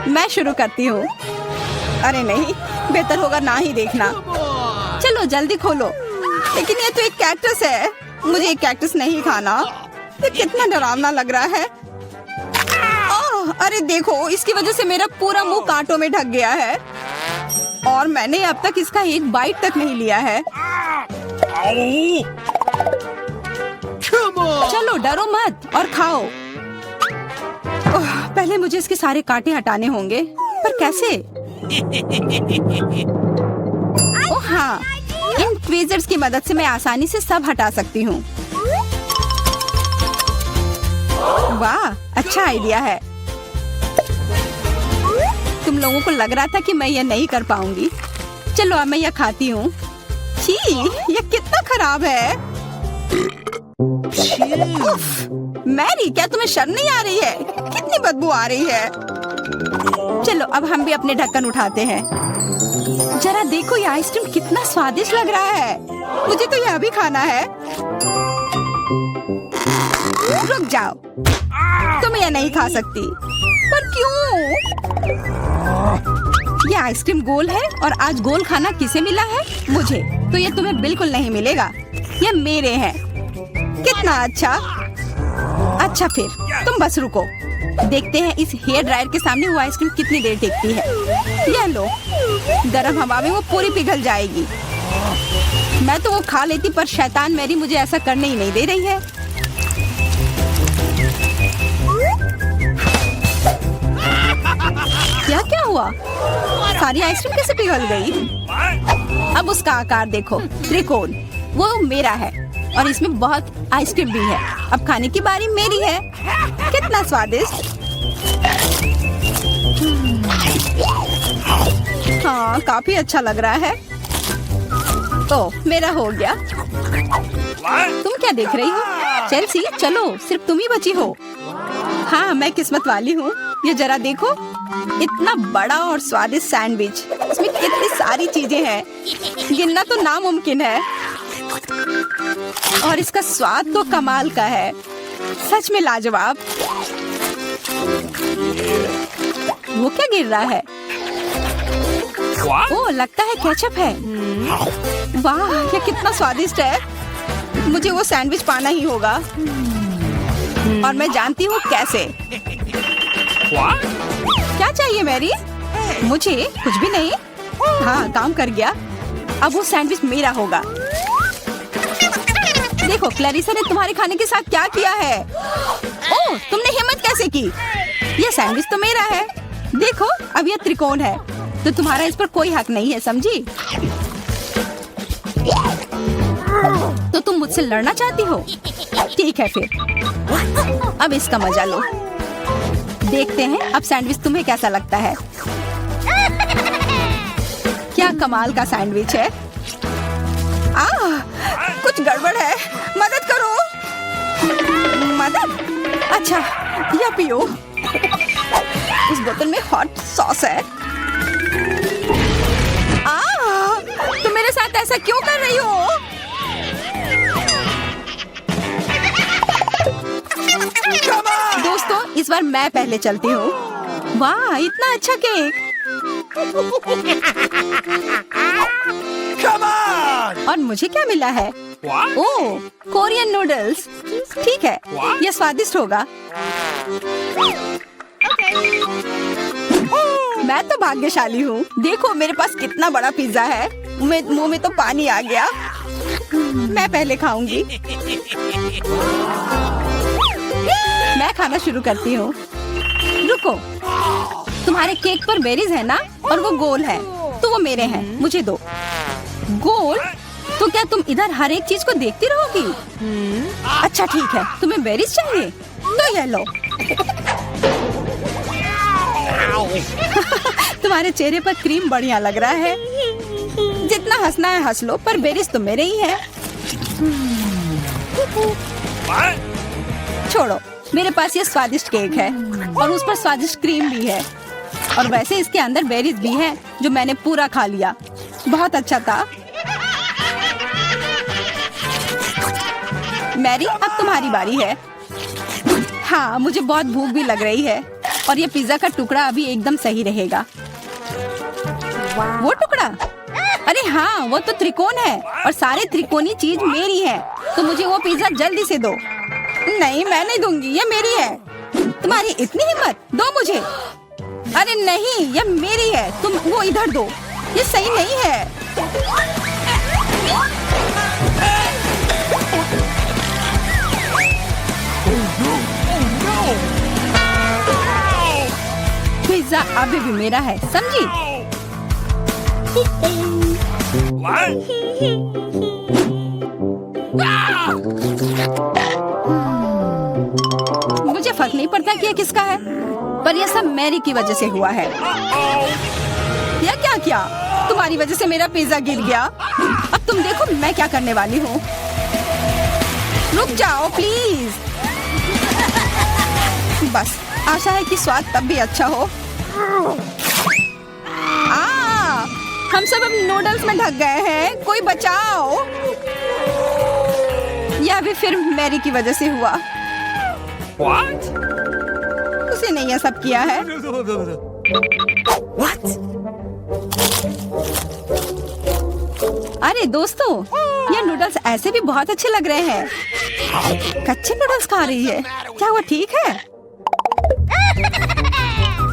मैं शुरू करती हूँ। अरे नहीं, बेहतर होगा ना ही देखना। चलो जल्दी खोलो। लेकिन ये तो एक कैक्टस है, मुझे एक कैक्टस नहीं खाना। ये कितना डरावना लग रहा है। अरे देखो, इसकी वजह से मेरा पूरा मुंह कांटों में ढक गया है और मैंने अब तक इसका एक बाइट तक नहीं लिया है। चलो डरो मत और खाओ। पहले मुझे इसके सारे कांटे हटाने होंगे, पर कैसे? ओह हाँ, इन ट्वीजर्स की मदद से मैं आसानी से सब हटा सकती हूँ। वाह, अच्छा आइडिया है। तुम लोगों को लग रहा था कि मैं यह नहीं कर पाऊंगी। चलो अब मैं यह खाती हूँ। छी, यह कितना खराब है। मैरी, क्या तुम्हें शर्म नहीं आ रही है? कितनी बदबू आ रही है। चलो अब हम भी अपने ढक्कन उठाते हैं। जरा देखो, ये आइसक्रीम कितना स्वादिष्ट लग रहा है। मुझे तो यह भी खाना है। रुक जाओ, तुम यह नहीं खा सकती। पर क्यों? ये आइसक्रीम गोल है और आज गोल खाना किसे मिला है? मुझे। तो ये तुम्हें बिल्कुल नहीं मिलेगा, ये मेरे हैं। कितना अच्छा। अच्छा फिर तुम बस रुको, देखते हैं इस हेयर ड्रायर के सामने वो आइसक्रीम कितनी देर टिकती है। यह लो, गर्म हवा में वो पूरी पिघल जाएगी। मैं तो वो खा लेती, पर शैतान मैरी मुझे ऐसा करने ही नहीं दे रही है। क्या क्या हुआ? सारी आइसक्रीम कैसे पिघल गई? अब उसका आकार देखो, त्रिकोण। वो मेरा है और इसमें बहुत आइसक्रीम भी है। अब खाने की बारी मेरी है। कितना स्वादिष्ट। हाँ, काफी अच्छा लग रहा है। ओह, मेरा हो गया। तुम क्या देख रही हो? चेल्सी, चलो, सिर्फ तुम ही बची हो। हाँ, मैं किस्मत वाली हूँ। ये जरा देखो, इतना बड़ा और स्वादिष्ट सैंडविच। इसमें कितनी सारी चीजें हैं, गिनना तो नामुमकिन है। और इसका स्वाद तो कमाल का है, सच में लाजवाब। वो क्या गिर रहा है? ओह, लगता है केचप है। वाह, ये कितना स्वादिष्ट है। मुझे वो सैंडविच पाना ही होगा और मैं जानती हूँ कैसे। क्या चाहिए मैरी? मुझे कुछ भी नहीं। हाँ, काम कर गया। अब वो सैंडविच मेरा होगा। देखो, क्लैरिसा ने तुम्हारे खाने के साथ क्या किया है। ओह, तुमने हिम्मत कैसे की? ये सैंडविच तो मेरा है। देखो, अब यह त्रिकोण है, तो तुम्हारा इस पर कोई हक नहीं है, समझी? तो तुम मुझसे लड़ना चाहती हो? ठीक है फिर, अब इसका मजा लो। देखते हैं अब सैंडविच तुम्हें कैसा लगता है। क्या कमाल का सैंडविच है। कुछ गड़बड़ है, मदद करो। मदद? अच्छा, या पियो। उस बोतल में हॉट सॉस है। तुम मेरे साथ ऐसा क्यों कर रही हो? दोस्तों, इस बार मैं पहले चलती हूँ। वाह, इतना अच्छा केक। और मुझे क्या मिला है? ओह, कोरियन नूडल्स। ठीक है, यह स्वादिष्ट होगा। मैं तो भाग्यशाली हूँ। देखो, मेरे पास कितना बड़ा पिज्जा है। मुंह में तो पानी आ गया। मैं पहले खाऊंगी। मैं खाना शुरू करती हूँ। रुको, तुम्हारे केक पर बेरीज है ना, और वो गोल है, तो वो मेरे हैं। मुझे दो। गोल? तो क्या तुम इधर हर एक चीज को देखती रहोगी? अच्छा ठीक है, तुम्हें बेरीज चाहिए तो ये लो। तुम्हारे चेहरे पर क्रीम बढ़िया लग रहा है। जितना हंसना है हंस लो, पर बेरीज तो मेरे ही है। छोड़ो, मेरे पास ये स्वादिष्ट केक है और उस पर स्वादिष्ट क्रीम भी है, और वैसे इसके अंदर बेरीज भी है जो मैंने पूरा खा लिया। बहुत अच्छा था। मैरी, अब तुम्हारी बारी है। हाँ, मुझे बहुत भूख भी लग रही है और ये पिज्जा का टुकड़ा अभी एकदम सही रहेगा। वो टुकड़ा, अरे हाँ, वो तो त्रिकोण है और सारे त्रिकोणी चीज मेरी है, तो मुझे वो पिज्जा जल्दी से दो। नहीं, मैं नहीं दूंगी, ये मेरी है। तुम्हारी इतनी हिम्मत, दो मुझे। अरे नहीं, ये मेरी है, तुम वो इधर दो, ये सही नहीं है। पिज्जा अभी भी मेरा है, समझी? मुझे फर्क नहीं पड़ता कि ये किसका है, पर यह सब मैरी की वजह से हुआ है। यह क्या किया? तुम्हारी वजह से मेरा पिज्जा गिर गया। अब तुम देखो मैं क्या करने वाली हूँ। रुक जाओ प्लीज। बस आशा है कि स्वाद तब भी अच्छा हो। हम सब अब नूडल्स में ढक गए हैं, कोई बचाओ। यह भी फिर मैरी की वजह से हुआ। What? उसे नहीं, यह सब किया है। What? अरे दोस्तों, ये नूडल्स ऐसे भी बहुत अच्छे लग रहे हैं। कच्चे नूडल्स खा रही है, क्या वो ठीक है?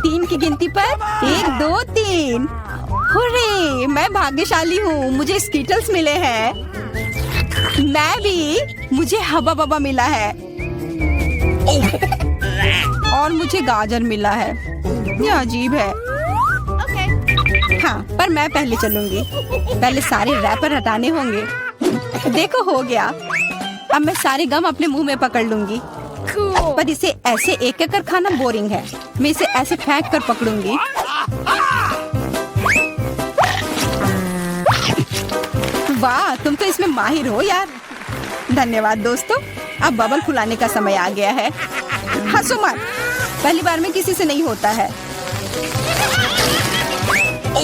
3 की गिनती पर 1, 2, 3। हुर्रे, मैं भाग्यशाली हूँ, मुझे स्कीटल्स मिले हैं। मैं भी, मुझे हबा बबा मिला है और मुझे गाजर मिला है। यह अजीब है। हाँ, पर मैं पहले चलूंगी। पहले सारे रैपर हटाने होंगे। देखो, हो गया। अब मैं सारे गम अपने मुंह में पकड़ लूंगी। पर इसे ऐसे एक एक कर खाना बोरिंग है। मैं इसे ऐसे फेंक कर पकड़ूंगी। वाह, तुम तो इसमें माहिर हो यार। धन्यवाद दोस्तों। अब बबल फुलाने का समय आ गया है। हंसो मत, पहली बार में किसी से नहीं होता है।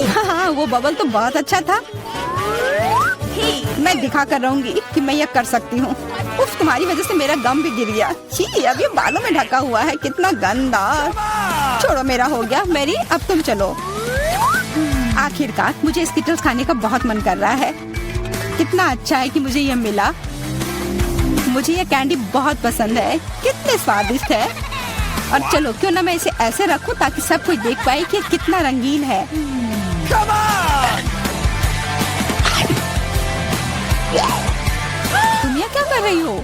हाँ, वो बबल तो बहुत अच्छा था। मैं दिखा कर रहूंगी कि मैं यह कर सकती हूँ। उफ, तुम्हारी वजह से मेरा गम भी गिर गया। छी, अब ये बालों में ढका हुआ है, कितना गंदा। छोड़ो, मेरा हो गया। मैरी, अब तुम चलो। आखिरकार मुझे स्कीटल्स खाने का बहुत मन कर रहा है। कितना अच्छा है कि मुझे यह मिला। मुझे यह कैंडी बहुत पसंद है, कितने स्वादिष्ट है। और चलो, क्यों ना मैं इसे ऐसे रखूं ताकि सब कोई देख पाए कि कितना रंगीन है। तुम ये क्या कर रही हो?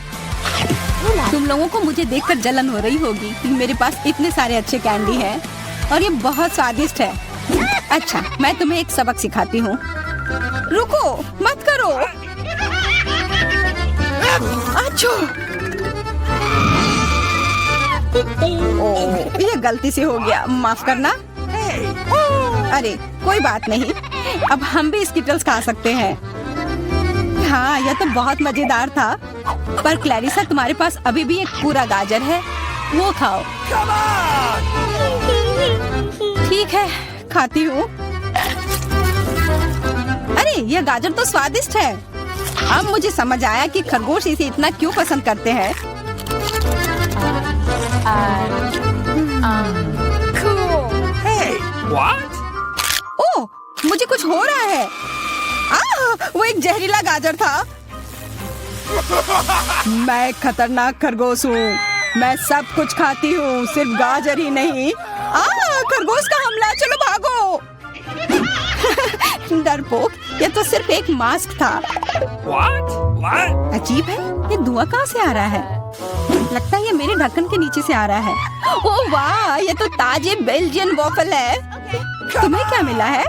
तुम लोगों को मुझे देखकर जलन हो रही होगी कि मेरे पास इतने सारे अच्छे कैंडी हैं और ये बहुत स्वादिष्ट है। अच्छा, मैं तुम्हें एक सबक सिखाती हूँ। रुको, मत करो। अच्छा, ओह, ये गलती से हो गया, माफ करना। अरे कोई बात नहीं, अब हम भी स्कीटल्स खा सकते हैं। हाँ, यह तो बहुत मजेदार था। पर क्लैरिसा, तुम्हारे पास अभी भी एक पूरा गाजर है, वो खाओ। ठीक है, खाती हूँ। अरे यह गाजर तो स्वादिष्ट है। अब मुझे समझ आया कि खरगोश इसे इतना क्यों पसंद करते हैं। ओह, मुझे कुछ हो रहा है। वो एक जहरीला गाजर था। मैं एक खतरनाक खरगोश हूँ। मैं सब कुछ खाती हूँ, सिर्फ गाजर ही नहीं। खरगोश का हमला, चलो भागो। डरपोक, ये तो सिर्फ एक मास्क था। What? अजीब है, ये धुआं कहाँ से आ रहा है? लगता है ये मेरे ढक्कन के नीचे से आ रहा है। ओह वाह, ये तो ताजे बेल्जियन वॉफल है। तुम्हें क्या मिला है?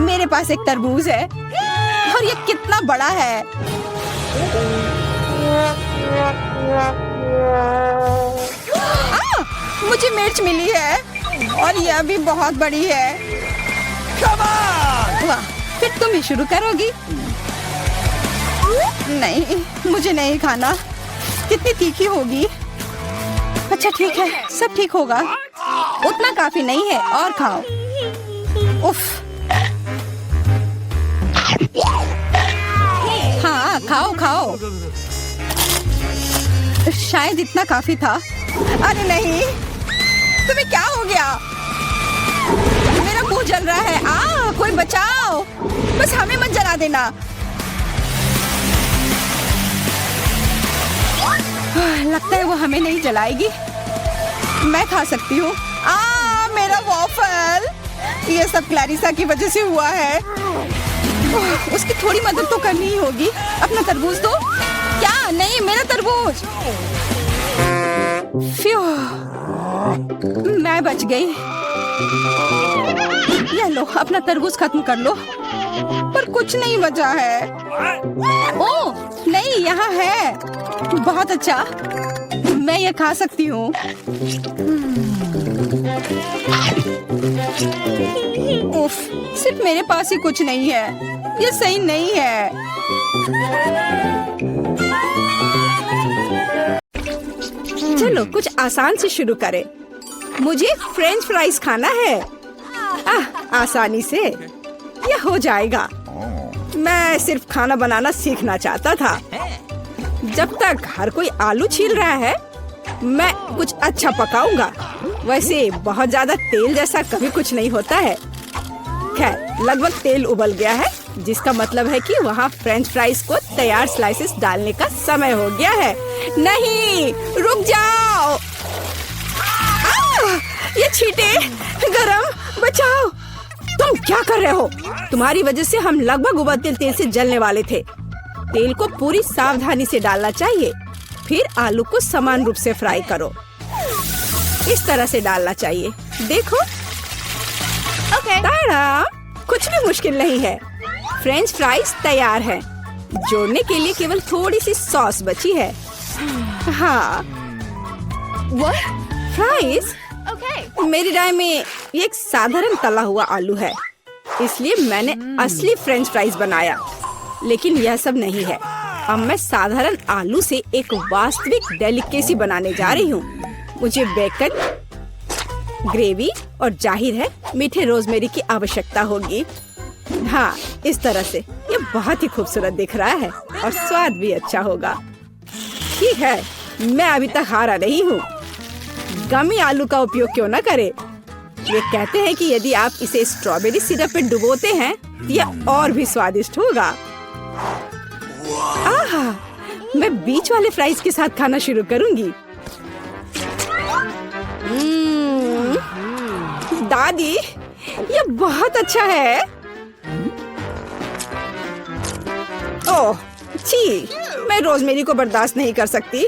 मेरे पास एक तरबूज है और ये कितना बड़ा है। मुझे मिर्च मिली है और यह भी बहुत बड़ी है। वाह, फिर तुम ही शुरू करोगी? नहीं, मुझे नहीं खाना, कितनी तीखी होगी। अच्छा ठीक है, सब ठीक होगा। उतना काफी नहीं है, और खाओ। उफ। हाँ, खाओ खाओ। शायद इतना काफी था। अरे नहीं, तुम्हें क्या हो गया? मेरा मुंह जल रहा है। कोई बचाओ, बस हमें मत जला देना। लगता है वो हमें नहीं जलाएगी। मैं खा सकती हूँ। मेरा वॉफल। ये सब क्लैरिसा की वजह से हुआ है। उसकी थोड़ी मदद तो करनी ही होगी। अपना तरबूज दो। क्या? नहीं, मेरा तरबूज। फ्यू, मैं बच गई। ये लो, अपना तरबूज खत्म कर लो। पर कुछ नहीं बचा है। ओह नहीं, यहाँ है। बहुत अच्छा, मैं ये खा सकती हूँ। उफ, सिर्फ मेरे पास ही कुछ नहीं है। ये सही नहीं है। चलो कुछ आसान से शुरू करें। मुझे फ्रेंच फ्राइज खाना है। आसानी से यह हो जाएगा। मैं सिर्फ खाना बनाना सीखना चाहता था। जब तक हर कोई आलू छील रहा है, मैं कुछ अच्छा पकाऊंगा। वैसे बहुत ज्यादा तेल जैसा कभी कुछ नहीं होता है। खैर, लगभग तेल उबल गया है, जिसका मतलब है कि वहाँ फ्रेंच फ्राइज को तैयार स्लाइसेस डालने का समय हो गया है। नहीं, रुक जाओ। ये छींटे गरम, बचाओ। तुम क्या कर रहे हो? तुम्हारी वजह से हम लगभग उबलते तेल से जलने वाले थे। तेल को पूरी सावधानी से डालना चाहिए। फिर आलू को समान रूप से फ्राई करो। इस तरह से डालना चाहिए। देखो, ताड़ा, कुछ भी मुश्किल नहीं है। फ्रेंच फ्राइज तैयार हैं। जोड़ने के लिए केवल थोड़ी सी सॉस बची है। हाँ, फ्राइज मेरी राय में ये एक साधारण तला हुआ आलू है, इसलिए मैंने असली फ्रेंच फ्राइज बनाया। लेकिन यह सब नहीं है। अब मैं साधारण आलू से एक वास्तविक डेलिकेसी बनाने जा रही हूँ। मुझे बेकन, ग्रेवी और जाहिर है मीठे रोजमेरी की आवश्यकता होगी। हाँ, इस तरह से ये बहुत ही खूबसूरत दिख रहा है और स्वाद भी अच्छा होगा। ठीक है, मैं अभी तक हारा नहीं हूँ। गमी आलू का उपयोग क्यों न करें? ये कहते हैं कि यदि आप इसे स्ट्रॉबेरी सिरप में डुबोते हैं तो यह और भी स्वादिष्ट होगा। मैं बीच वाले फ्राइज के साथ खाना शुरू करूंगी। दादी, ये बहुत अच्छा है। ओह, छी, मैं रोजमेरी को बर्दाश्त नहीं कर सकती।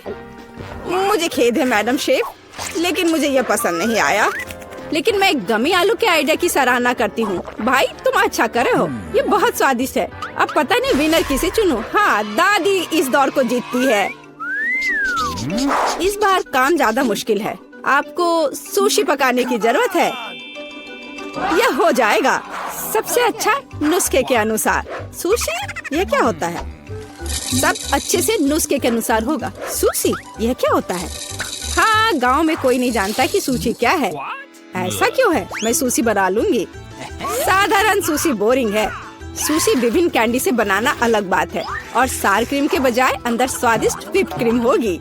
मुझे खेद है मैडम शेफ, लेकिन मुझे यह पसंद नहीं आया। लेकिन मैं गमी आलू के आइडिया की सराहना करती हूँ। भाई, तुम अच्छा कर रहे हो। ये बहुत स्वादिष्ट है। अब पता नहीं विनर किसे चुनूं। हाँ, दादी इस दौर को जीतती है। इस बार काम ज्यादा मुश्किल है। आपको सुशी पकाने की जरूरत है। यह हो जाएगा सबसे अच्छा नुस्खे के अनुसार। सुशी, यह क्या होता है? सब अच्छे से नुस्खे के अनुसार होगा। सुशी, यह क्या होता है? हाँ, गांव में कोई नहीं जानता कि सुशी क्या है। ऐसा क्यों है? मैं सुशी बना लूंगी। साधारण सुशी बोरिंग है। सुशी विभिन्न कैंडी से बनाना अलग बात है। और सार क्रीम के बजाय अंदर स्वादिष्ट व्हिप्ड क्रीम होगी।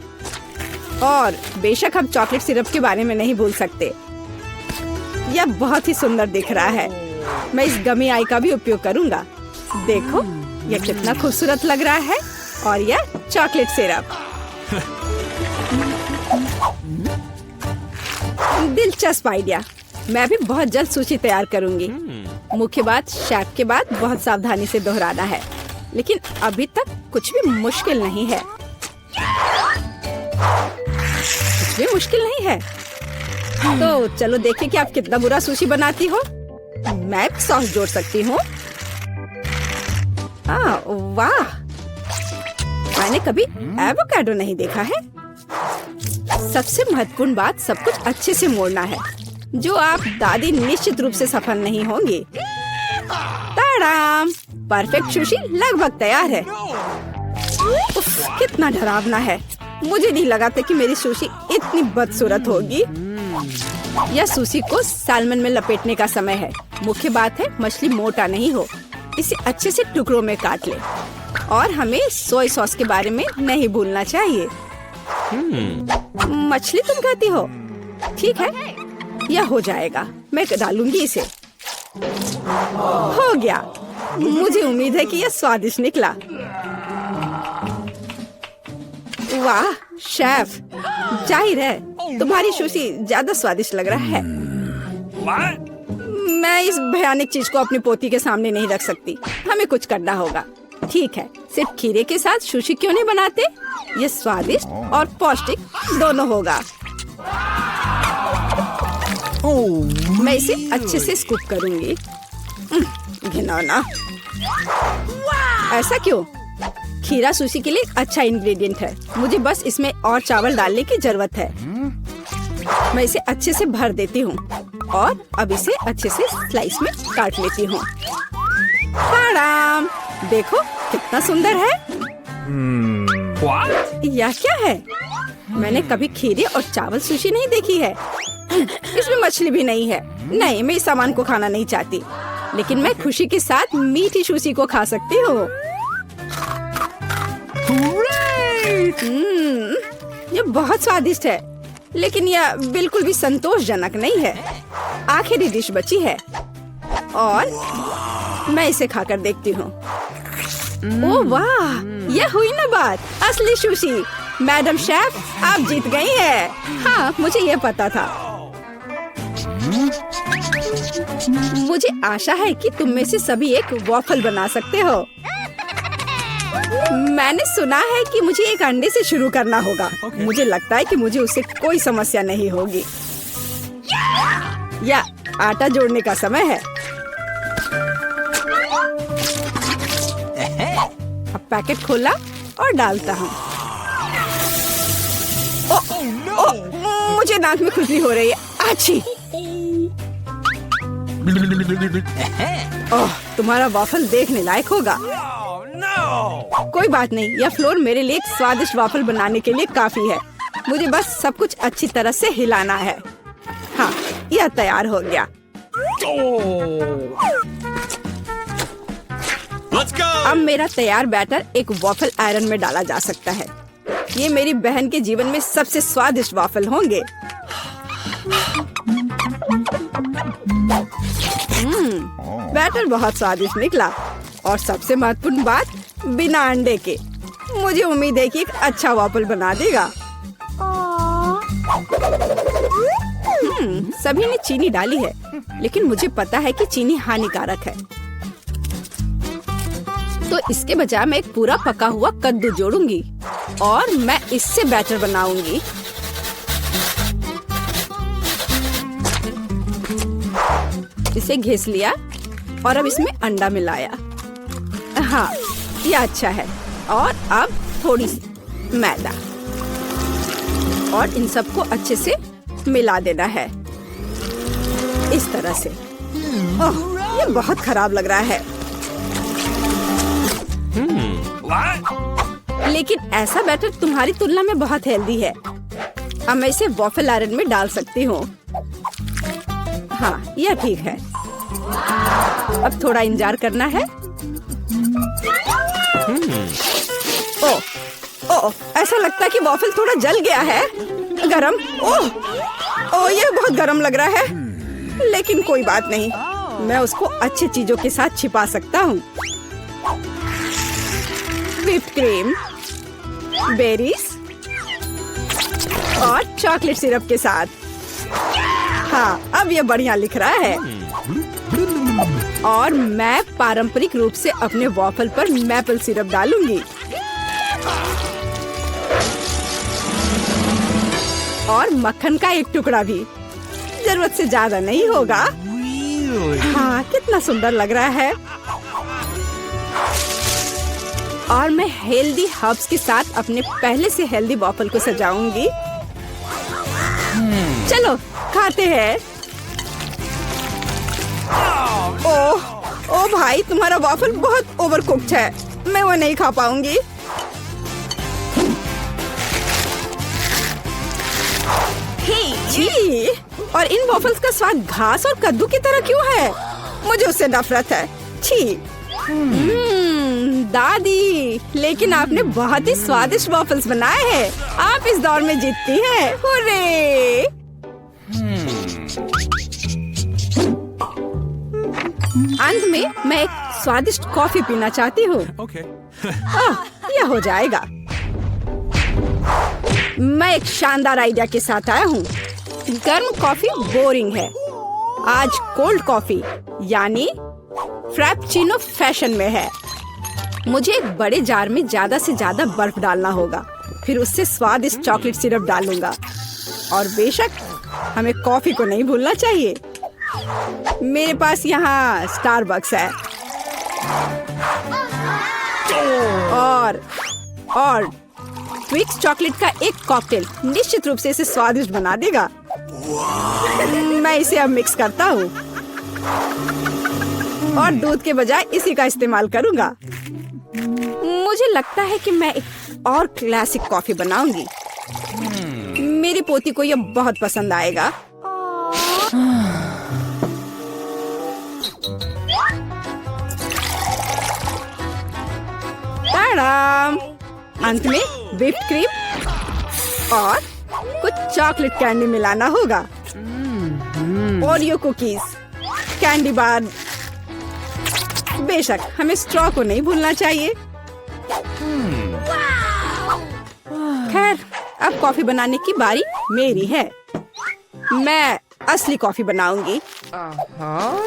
और बेशक हम चॉकलेट सिरप के बारे में नहीं भूल सकते। यह बहुत ही सुंदर दिख रहा है। मैं इस गमी आई का भी उपयोग करूंगा। देखो, यह कितना खूबसूरत लग रहा है। और यह चॉकलेट सिरप। दिलचस्प आइडिया। मैं भी बहुत जल्द सूची तैयार करूंगी। मुख्य बात शेफ के बाद बहुत सावधानी से दोहराना है। लेकिन अभी तक कुछ भी मुश्किल नहीं है। कुछ भी मुश्किल नहीं है। तो चलो देखें कि आप कितना बुरा सुशी बनाती हो। मैं भी सॉस जोड़ सकती हूँ। वाह, मैंने कभी एवोकाडो नहीं देखा है। सबसे महत्वपूर्ण बात, सब कुछ अच्छे से मोड़ना है, जो आप दादी निश्चित रूप से सफल नहीं होंगे। ताड़ाम, परफेक्ट सुशी लगभग तैयार है। उफ, कितना डरावना है। मुझे नहीं लगा था कि मेरी सुशी इतनी बदसूरत होगी। यह सुशी को सालमन में लपेटने का समय है। मुख्य बात है मछली मोटा नहीं हो। इसे अच्छे से टुकड़ों में काट ले। और हमें सोया सॉस के बारे में नहीं भूलना चाहिए। मछली तुम कहती हो? ठीक है, यह हो जाएगा। मैं डालूंगी इसे। हो गया। मुझे उम्मीद है कि यह स्वादिष्ट निकला। वाह शेफ, जाहिर है तुम्हारी सुशी ज्यादा स्वादिष्ट लग रहा है। मैं इस भयानक चीज को अपनी पोती के सामने नहीं रख सकती। हमें कुछ करना होगा। ठीक है, सिर्फ खीरे के साथ सुशी क्यों नहीं बनाते? ये स्वादिष्ट और पौष्टिक दोनों होगा। मैं इसे अच्छे से स्कूप करूंगी। घिनौना। ऐसा क्यों? खीरा सुशी के लिए अच्छा इंग्रेडिएंट है। मुझे बस इसमें और चावल डालने की जरूरत है। मैं इसे अच्छे से भर देती हूँ और अब इसे अच्छे से स्लाइस में काट लेती हूँ। ताड़ाम! देखो कितना सुंदर है। यह क्या है? मैंने कभी खीरे और चावल सुशी नहीं देखी है। इसमें मछली भी नहीं है। नहीं, मैं इस सामान को खाना नहीं चाहती, लेकिन मैं खुशी के साथ मीठी सुशी को खा सकती हूँ। ये बहुत स्वादिष्ट है, लेकिन यह बिल्कुल भी संतोषजनक नहीं है। आखिरी डिश बची है और मैं इसे खाकर देखती हूँ। ओह वाह, यह हुई ना बात, असली सुशी। मैडम शेफ, आप जीत गई हैं। हाँ, मुझे यह पता था। मुझे आशा है कि तुम में से सभी एक वॉफल बना सकते हो। मैंने सुना है कि मुझे एक अंडे से शुरू करना होगा। मुझे लगता है कि मुझे उससे कोई समस्या नहीं होगी। या आटा जोड़ने का समय है। अब पैकेट खोला और डालता हूँ। मुझे नाक में खुजली हो रही है। आछी! ओह, तुम्हारा वॉफल देखने लायक होगा। कोई बात नहीं, यह फ्लोर मेरे लिए एक स्वादिष्ट वॉफल बनाने के लिए काफी है। मुझे बस सब कुछ अच्छी तरह से हिलाना है। हाँ, यह तैयार हो गया। अब मेरा तैयार बैटर एक वॉफल आयरन में डाला जा सकता है। ये मेरी बहन के जीवन में सबसे स्वादिष्ट वॉफल होंगे। बैटर बहुत स्वादिष्ट निकला और सबसे महत्वपूर्ण बात, बिना अंडे के। मुझे उम्मीद है कि एक अच्छा वॉफल बना देगा। सभी ने चीनी डाली है, लेकिन मुझे पता है कि चीनी हानिकारक है। तो इसके बजाय मैं एक पूरा पका हुआ कद्दू जोड़ूंगी और मैं इससे बैटर बनाऊंगी। इसे घिस लिया और अब इसमें अंडा मिलाया। हाँ, ये अच्छा है। और अब थोड़ी सी मैदा और इन सबको अच्छे से मिला देना है, इस तरह से। ओह, ये बहुत खराब लग रहा है। लेकिन ऐसा बैटर तुम्हारी तुलना में बहुत हेल्दी है। अब मैं इसे वॉफल आयरन में डाल सकती हूँ। हाँ, यह ठीक है। अब थोड़ा इंतजार करना है। ओह, ओह, ऐसा लगता है कि वॉफल थोड़ा जल गया है। गरम। ओह, ओह, यह बहुत गरम लग रहा है। लेकिन कोई बात नहीं, मैं उसको अच्छी चीजों के साथ छिपा सकता हूँ। व्हिप्ड क्रीम, बेरीज और चॉकलेट सिरप के साथ। हाँ, अब ये बढ़िया लिख रहा है। और मैं पारंपरिक रूप से अपने वॉफल पर मैपल सिरप डालूंगी और मक्खन का एक टुकड़ा भी। जरूरत से ज्यादा नहीं होगा। हाँ, कितना सुंदर लग रहा है। और मैं हेल्दी हर्ब्स के साथ अपने पहले से हेल्दी वॉफल को सजाऊंगी। चलो खाते हैं। ओह, ओ भाई, तुम्हारा वॉफल बहुत ओवरकुक्ड है। मैं वो नहीं खा पाऊंगी। छी! और इन वॉफल्स का स्वाद घास और कद्दू की तरह क्यों है? मुझे उससे नफरत है। छी! दादी, लेकिन आपने बहुत ही स्वादिष्ट वॉफल्स बनाए हैं। आप इस दौर में जीतती हैं। हुर्रे! अंत में मैं एक स्वादिष्ट कॉफी पीना चाहती हूँ। Okay. यह हो जाएगा। मैं एक शानदार आइडिया के साथ आया हूँ। गर्म कॉफी बोरिंग है। आज कोल्ड कॉफी यानी फ्रैप्पुचिनो फैशन में है। मुझे एक बड़े जार में ज्यादा से ज्यादा बर्फ डालना होगा, फिर उससे स्वादिष्ट चॉकलेट सिरप डालूंगा। और बेशक हमें कॉफी को नहीं भूलना चाहिए। मेरे पास यहाँ स्टारबक्स है और ट्विक्स चॉकलेट का एक कॉकटेल निश्चित रूप से इसे स्वादिष्ट बना देगा। मैं इसे अब मिक्स करता हूँ और दूध के बजाय इसी का इस्तेमाल करूँगा। मुझे लगता है कि मैं एक और क्लासिक कॉफी बनाऊंगी। मेरी पोती को यह बहुत पसंद आएगा। ताड़ाम! अंत में व्हिप्ड क्रीम और कुछ चॉकलेट कैंडी मिलाना होगा। Oreo cookies, candy bar. बेशक हमें स्ट्रॉ को नहीं भूलना चाहिए। खैर, अब कॉफी बनाने की बारी मेरी है। मैं असली कॉफी बनाऊंगी।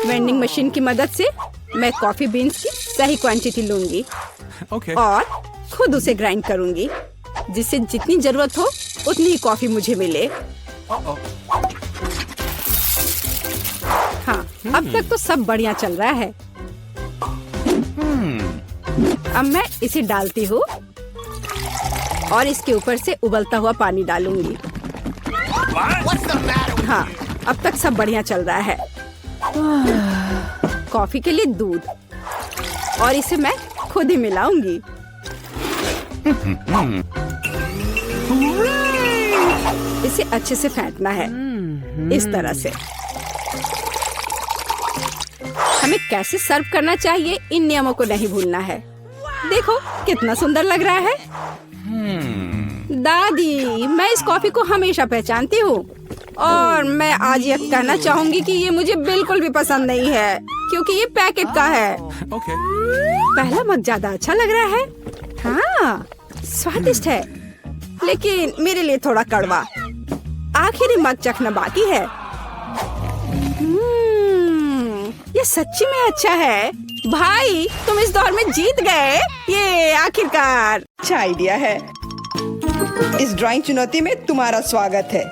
वेंडिंग मशीन की मदद से मैं कॉफी बीन्स की सही क्वांटिटी लूंगी Okay. और खुद उसे ग्राइंड करूंगी, जिससे जितनी जरूरत हो उतनी ही कॉफी मुझे मिले। हाँ, अब तक तो सब बढ़िया चल रहा है। अब मैं इसे डालती हूँ और इसके ऊपर से उबलता हुआ पानी डालूंगी। हाँ, अब तक सब बढ़िया चल रहा है। कॉफी के लिए दूध और इसे मैं खुद ही मिलाऊंगी। इसे अच्छे से फेंटना है, इस तरह से। हमें कैसे सर्व करना चाहिए, इन नियमों को नहीं भूलना है। देखो कितना सुंदर लग रहा है। दादी, मैं इस कॉफी को हमेशा पहचानती हूँ और मैं आज यह कहना चाहूंगी कि ये मुझे बिल्कुल भी पसंद नहीं है, क्योंकि ये पैकेट का है। Okay. पहला मग ज्यादा अच्छा लग रहा है। हाँ, स्वादिष्ट है, लेकिन मेरे लिए थोड़ा कड़वा। आखिरी मग चखना बाकी है। ये सच्ची में अच्छा है। भाई, तुम इस दौर में जीत गए। ये आखिरकार अच्छा आइडिया है। इस ड्राइंग चुनौती में तुम्हारा स्वागत है।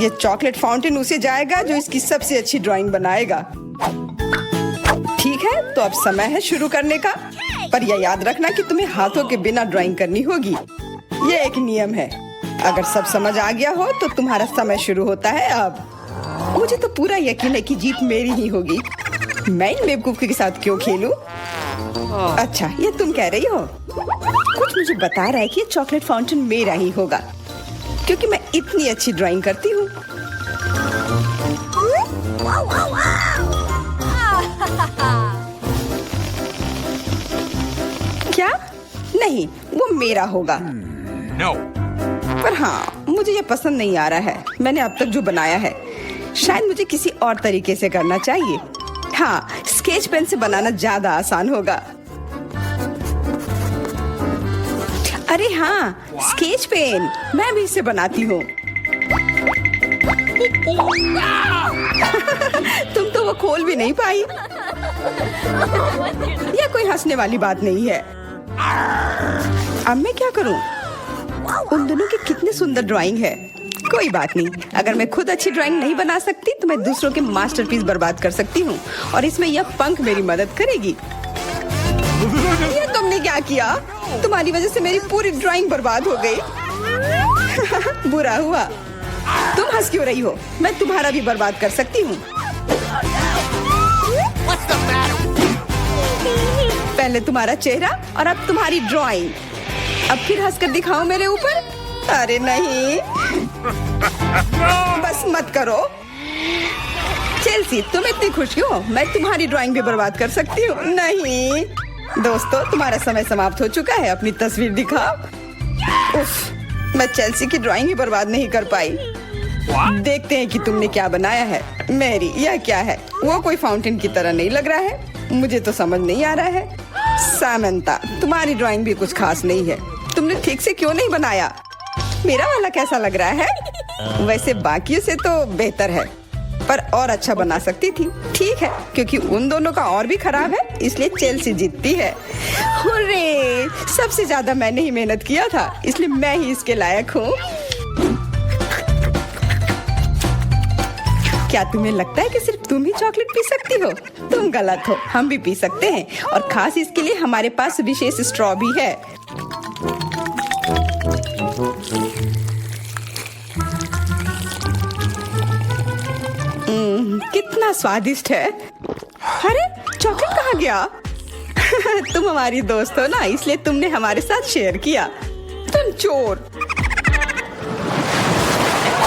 ये चॉकलेट फाउंटेन उसे जाएगा जो इसकी सबसे अच्छी ड्राइंग बनाएगा। ठीक है, तो अब समय है शुरू करने का। पर यह याद रखना कि तुम्हें हाथों के बिना ड्राइंग करनी होगी। ये एक नियम है। अगर सब समझ आ गया हो तो तुम्हारा समय शुरू होता है अब। मुझे तो पूरा यकीन है कि जीत मेरी ही होगी। मैं इन बेवकूफी के साथ क्यों खेलूं? अच्छा, ये तुम कह रही हो? कुछ मुझे बता रहा है कि ये चॉकलेट फाउंटेन मेरा ही होगा, क्योंकि मैं इतनी अच्छी ड्राइंग करती हूँ। क्या? नहीं, वो मेरा होगा। No. पर हाँ, मुझे ये पसंद नहीं आ रहा है। मैंने अब तक जो बनाया है, शायद मुझे किसी और तरीके से करना चाहिए। हाँ, स्केच पेन से बनाना ज्यादा आसान होगा। अरे हाँ, स्केच पेन, मैं भी इसे बनाती हूँ। तुम तो वो खोल भी नहीं पाई। यह कोई हंसने वाली बात नहीं है। अब मैं क्या करूं? उन दोनों की कितनी सुंदर ड्राइंग है। कोई बात नहीं, अगर मैं खुद अच्छी ड्राइंग नहीं बना सकती तो मैं दूसरों के मास्टरपीस बर्बाद कर सकती हूँ, और इसमें यह पंख मेरी मदद करेगी। ये तुमने क्या किया? तुम्हारी वजह से मेरी पूरी ड्राइंग बर्बाद हो गई। बुरा हुआ। तुम हंस क्यों रही हो? मैं तुम्हारा भी बर्बाद कर सकती हूँ। पहले तुम्हारा चेहरा और अब तुम्हारी ड्राइंग। अब फिर हंसकर दिखाओ मेरे ऊपर। अरे नहीं, बस मत करो। चेल्सी, तुम इतनी खुश हो? मैं तुम्हारी ड्राइंग भी बर्बाद कर सकती हूँ। नहीं दोस्तों, तुम्हारा समय समाप्त हो चुका है। अपनी तस्वीर दिखाओ। उफ, मैं चेल्सी की ड्राइंग ही बर्बाद नहीं कर पाई। देखते हैं कि तुमने क्या बनाया है। मैरी, यह क्या है? वो कोई फाउंटेन की तरह नहीं लग रहा है। मुझे तो समझ नहीं आ रहा है। सामंता, तुम्हारी ड्राइंग भी कुछ खास नहीं है। तुमने ठीक से क्यों नहीं बनाया? मेरा वाला कैसा लग रहा है? वैसे बाकियों से तो बेहतर है, पर और अच्छा बना सकती थी। ठीक है, क्योंकि उन दोनों का और भी खराब है, इसलिए चेल्सी जीतती है। हुर्रे! सबसे ज्यादा मैंने ही मेहनत किया था, इसलिए मैं ही इसके लायक हूँ। क्या तुम्हें लगता है कि सिर्फ तुम ही चॉकलेट पी सकती हो? तुम गलत हो, हम भी पी सकते हैं, और खास इसके लिए हमारे पास विशेष स्ट्रॉ भी है। कितना स्वादिष्ट है। अरे, चॉकलेट कहाँ गया? तुम हमारी दोस्त हो ना, इसलिए तुमने हमारे साथ शेयर किया। तुम चोर!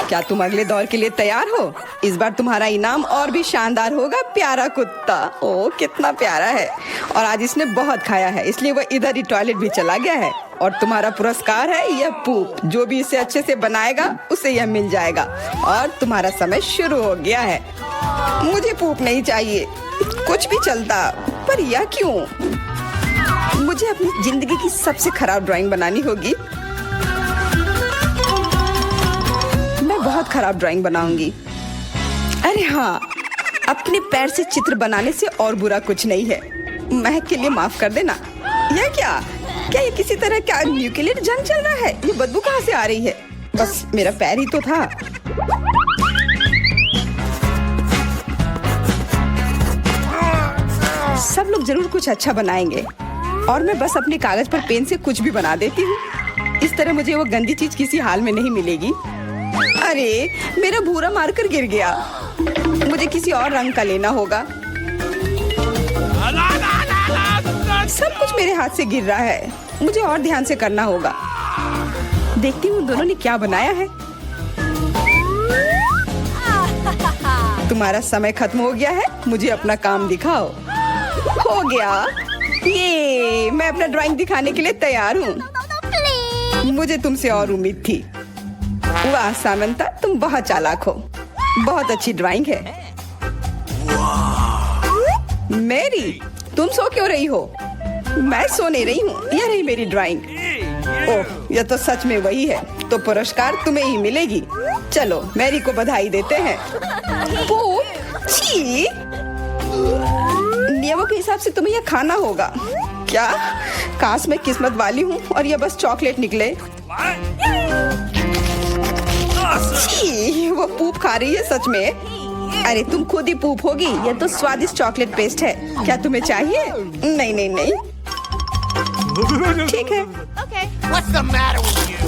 क्या तुम अगले दौर के लिए तैयार हो? इस बार तुम्हारा इनाम और भी शानदार होगा, प्यारा कुत्ता। ओह, कितना प्यारा है। और आज इसने बहुत खाया है, इसलिए वह इधर ही टॉयलेट भी चला गया है। और तुम्हारा पुरस्कार है यह पूप। जो भी इसे अच्छे से बनाएगा उसे यह मिल जाएगा। और तुम्हारा समय शुरू हो गया है। मुझे पूप नहीं चाहिए, कुछ भी चलता, पर यह क्यों? मुझे अपनी जिंदगी की सबसे खराब ड्राइंग बनानी होगी। मैं बहुत खराब ड्राइंग बनाऊंगी। अरे हाँ, अपने पैर से चित्र बनाने से और बुरा कुछ नहीं है। महक के लिए माफ कर देना। यह क्या ये किसी तरह क्या न्यूक्लियर जंग चल रहा है? ये बदबू कहाँ से आ रही है? बस मेरा पैर ही तो था। सब लोग जरूर कुछ अच्छा बनाएंगे, और मैं बस अपने कागज पर पेन से कुछ भी बना देती हूँ। इस तरह मुझे वो गंदी चीज किसी हाल में नहीं मिलेगी। अरे, मेरा भूरा मार्कर गिर गया। मुझे किसी और रंग का लेना होगा। सब कुछ मेरे हाथ से गिर रहा है। मुझे और ध्यान से करना होगा। देखती हूँ दोनों ने क्या बनाया है। तुम्हारा समय खत्म हो गया है, मुझे अपना काम दिखाओ। हो गया। ये मैं अपना ड्राइंग दिखाने के लिए तैयार हूँ। मुझे तुमसे और उम्मीद थी। वाह सामंता, तुम बहुत चालाक हो। बहुत अच्छी ड्राइंग है। मैरी, तुम सो क्यों रही हो? मैं सो नहीं रही हूँ, यह रही मेरी ड्राइंग। ओह, यह तो सच में वही है। तो पुरस्कार तुम्हें ही मिलेगी। चलो, मैरी को बधाई देते हैं। छी! नियमों के हिसाब से तुम्हें यह खाना होगा। क्या? काश मैं किस्मत वाली हूँ और यह बस चॉकलेट निकले। छी! वो पूप खा रही है सच में। अरे, तुम खुद ही पूप होगी। यह तो स्वादिष्ट चॉकलेट पेस्ट है। क्या तुम्हें चाहिए? नहीं नहीं नहीं। ठीक है। What's the matter with you?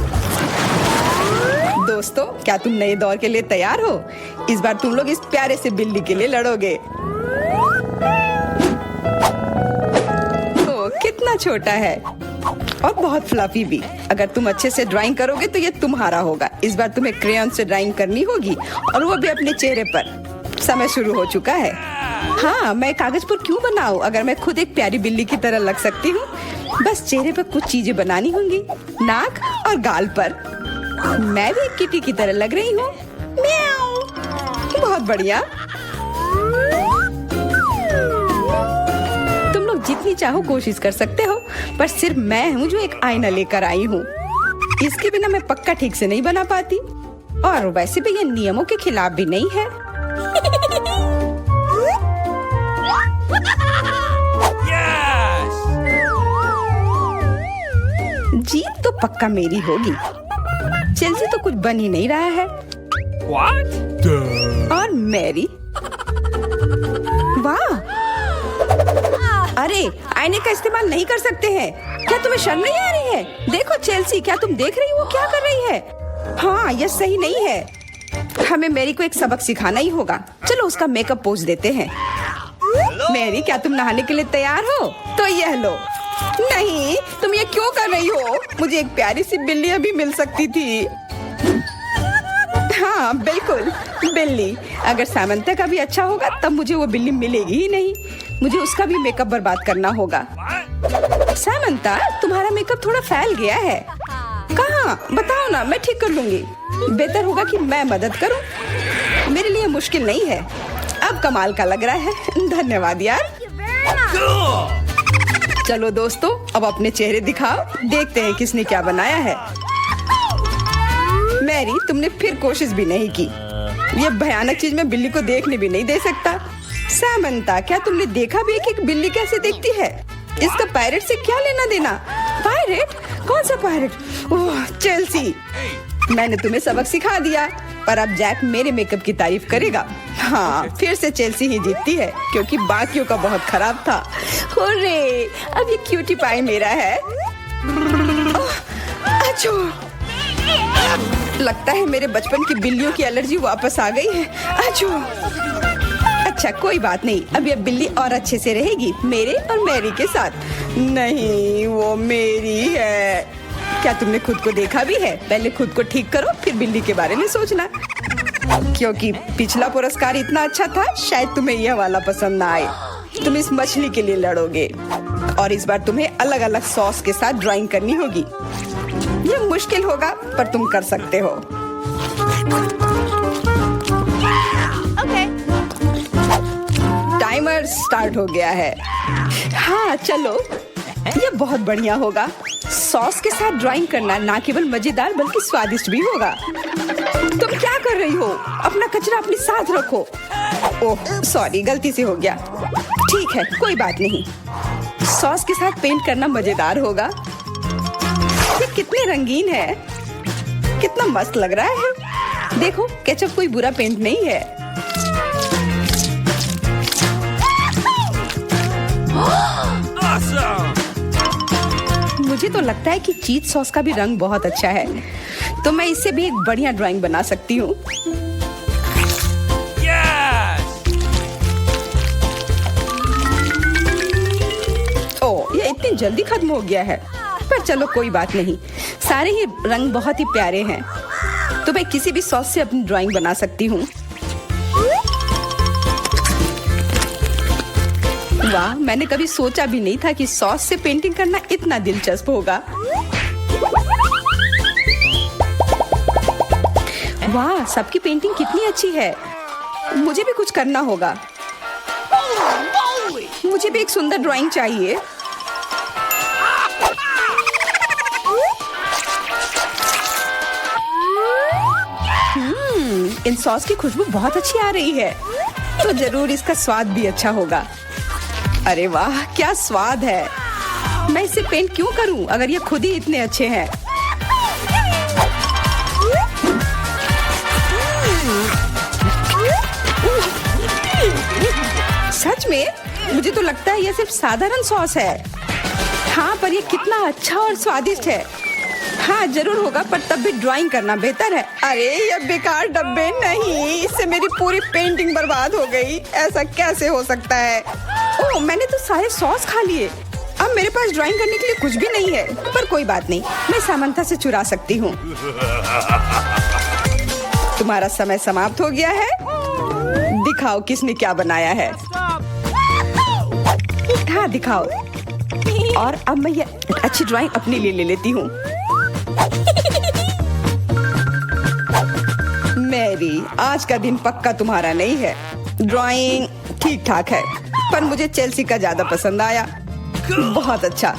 दोस्तों, क्या तुम नए दौर के लिए तैयार हो? इस बार तुम लोग इस प्यारे से बिल्ली के लिए लड़ोगे। ओह, कितना छोटा है और बहुत फ्लफी भी। अगर तुम अच्छे से ड्राइंग करोगे तो ये तुम्हारा होगा। इस बार तुम्हें क्रेयॉन से ड्राइंग करनी होगी, और वो भी अपने चेहरे पर। समय शुरू हो चुका है। हाँ, मैं कागज पर क्यों बनाऊं अगर मैं खुद एक प्यारी बिल्ली की तरह लग सकती हूँ। बस चेहरे पर कुछ चीजें बनानी होंगी, नाक और गाल पर। मैं भी एक किटी की तरह लग रही हूँ। म्याऊ। बहुत बढ़िया। तुम लोग जितनी चाहो कोशिश कर सकते हो, पर सिर्फ मैं हूँ जो एक आईना लेकर आई हूँ। इसके बिना मैं पक्का ठीक से नहीं बना पाती, और वैसे भी ये नियमों के खिलाफ भी नहीं है। जीत तो पक्का मेरी होगी। चेल्सी तो कुछ बन ही नहीं रहा है। What? और मैरी, वाह! अरे, आईने का इस्तेमाल नहीं कर सकते हैं। क्या तुम्हें शर्म नहीं आ रही है? देखो चेल्सी, क्या तुम देख रही हो क्या कर रही है? हाँ, यह सही नहीं है। हमें मैरी को एक सबक सिखाना ही होगा। चलो उसका मेकअप पोज देते हैं। मैरी, क्या तुम नहाने के लिए तैयार हो? तो यह लो। नहीं, तुम ये क्यों कर रही हो? मुझे एक प्यारी सी बिल्ली अभी मिल सकती थी। हाँ बिल्कुल, बिल्ली। अगर सामंता का भी अच्छा होगा तब मुझे वो बिल्ली मिलेगी ही नहीं। मुझे उसका भी मेकअप बर्बाद करना होगा। सामंता, तुम्हारा मेकअप थोड़ा फैल गया है। कहाँ? बताओ ना, मैं ठीक कर लूंगी। बेहतर होगा कि मैं मदद करूं। मेरे लिए मुश्किल नहीं है। अब कमाल का लग रहा है। धन्यवाद यार। चलो दोस्तों, अब अपने चेहरे दिखाओ, देखते हैं किसने क्या बनाया है। मैरी, तुमने फिर कोशिश भी नहीं की। ये भयानक चीज मैं बिल्ली को देखने भी नहीं दे सकता। सामंता, क्या तुमने देखा भी है कि एक बिल्ली कैसे दिखती है? इसका पायरेट से क्या लेना देना? पायरेट? कौन सा पायरेट? ओह, चेल्सी, मैंने तुम्हें सबक सिखा दिया, पर अब जैक मेरे मेकअप की तारीफ करेगा। हाँ, फिर से चेल्सी ही जीतती है, क्योंकि बाकियों का बहुत खराब था। हुर्रे, अब ये क्यूटी पाई मेरा है। अच्छो, लगता है मेरे बचपन की बिल्लियों की एलर्जी वापस आ गई है। अच्छो, अच्छा कोई बात नहीं, अब ये बिल्ली और अच्छे से रहेगी मेरे और मैरी के साथ। नहीं, वो मेरी है। क्या तुमने खुद को देखा भी है? पहले खुद को ठीक करो, फिर बिल्ली के बारे में सोचना। क्योंकि पिछला पुरस्कार इतना अच्छा था, शायद तुम्हें यह वाला पसंद ना आए। तुम इस मछली के लिए लड़ोगे और इस बार तुम्हें अलग अलग सॉस के साथ ड्राइंग करनी होगी। यह मुश्किल होगा, पर तुम कर सकते हो। टाइमर स्टार्ट हो गया है। हाँ चलो, ये बहुत बढ़िया होगा। सॉस के साथ ड्राइंग करना ना केवल मजेदार बल्कि स्वादिष्ट भी होगा। तुम क्या कर रही हो? अपना कचरा अपने साथ रखो। ओह सॉरी, गलती से हो गया। ठीक है, कोई बात नहीं। सॉस के साथ पेंट करना मजेदार होगा। ये कितने रंगीन है, कितना मस्त लग रहा है। देखो, केचप कोई बुरा पेंट नहीं है। Awesome! मुझे तो लगता है कि चीज सॉस का भी रंग बहुत अच्छा है, तो मैं इससे भी एक बढ़िया ड्राइंग बना सकती हूँ। Yes! ओह, ये इतनी जल्दी खत्म हो गया है, पर चलो कोई बात नहीं। सारे ही रंग बहुत ही प्यारे हैं, तो मैं किसी भी सॉस से अपनी ड्राइंग बना सकती हूँ। वाह, मैंने कभी सोचा भी नहीं था कि सॉस से पेंटिंग करना इतना दिलचस्प होगा। वाह, सबकी पेंटिंग कितनी अच्छी है। मुझे भी कुछ करना होगा। मुझे भी एक सुंदर ड्राइंग चाहिए। इन सॉस की खुशबू बहुत अच्छी आ रही है, तो जरूर इसका स्वाद भी अच्छा होगा। अरे वाह, क्या स्वाद है। मैं इसे पेंट क्यों करूं अगर ये खुद ही इतने अच्छे हैं। सच में? मुझे तो लगता है ये सिर्फ साधारण सॉस है। हाँ, पर ये कितना अच्छा और स्वादिष्ट है। हाँ जरूर होगा, पर तब भी ड्राइंग करना बेहतर है। अरे ये बेकार डब्बे, नहीं, इससे मेरी पूरी पेंटिंग बर्बाद हो गई। ऐसा कैसे हो सकता है? ओह, मैंने तो सारे सॉस खा लिए। अब मेरे पास ड्राइंग करने के लिए कुछ भी नहीं है, पर कोई बात नहीं, मैं सामंता से चुरा सकती हूँ। तुम्हारा समय समाप्त हो गया है। दिखाओ किसने क्या बनाया है। हाँ दिखाओ। और अब मैं ये अच्छी ड्राइंग अपने लिए ले लेती हूँ। मैरी, आज का दिन पक्का तुम्हारा नहीं है। ड्राइंग ठीक ठाक है, पर मुझे चेल्सी का ज्यादा पसंद आया। बहुत अच्छा।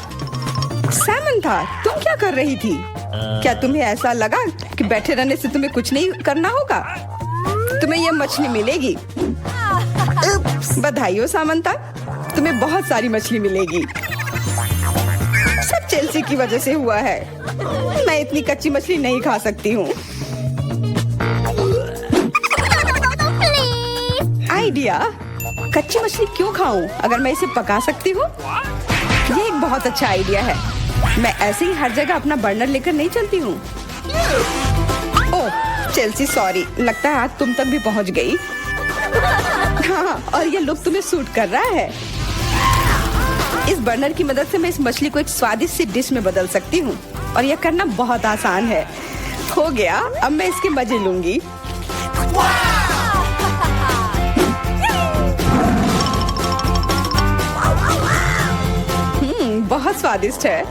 सामंथा, तुम क्या कर रही थी? क्या तुम्हें ऐसा लगा कि बैठे रहने से तुम्हें कुछ नहीं करना होगा? तुम्हें यह मछली मिलेगी। बधाई हो सामंथा, तुम्हें बहुत सारी मछली मिलेगी। सब चेल्सी की वजह से हुआ है। मैं इतनी कच्ची मछली नहीं खा सकती हूँ। आइडिया, कच्ची मछली क्यों खाऊं अगर मैं इसे पका सकती हूँ? ये एक बहुत अच्छा आइडिया है। मैं ऐसे ही हर जगह अपना बर्नर लेकर नहीं चलती हूँ। ओह चेल्सी, सॉरी, लगता है आग तुम तक भी पहुँच गई। हाँ, और ये लुक तुम्हें सूट कर रहा है। इस बर्नर की मदद से मैं इस मछली को एक स्वादिष्ट सी डिश में बदल सकती हूँ, और यह करना बहुत आसान है। हो गया, अब मैं इसके मजे लूंगी। बहुत स्वादिष्ट है।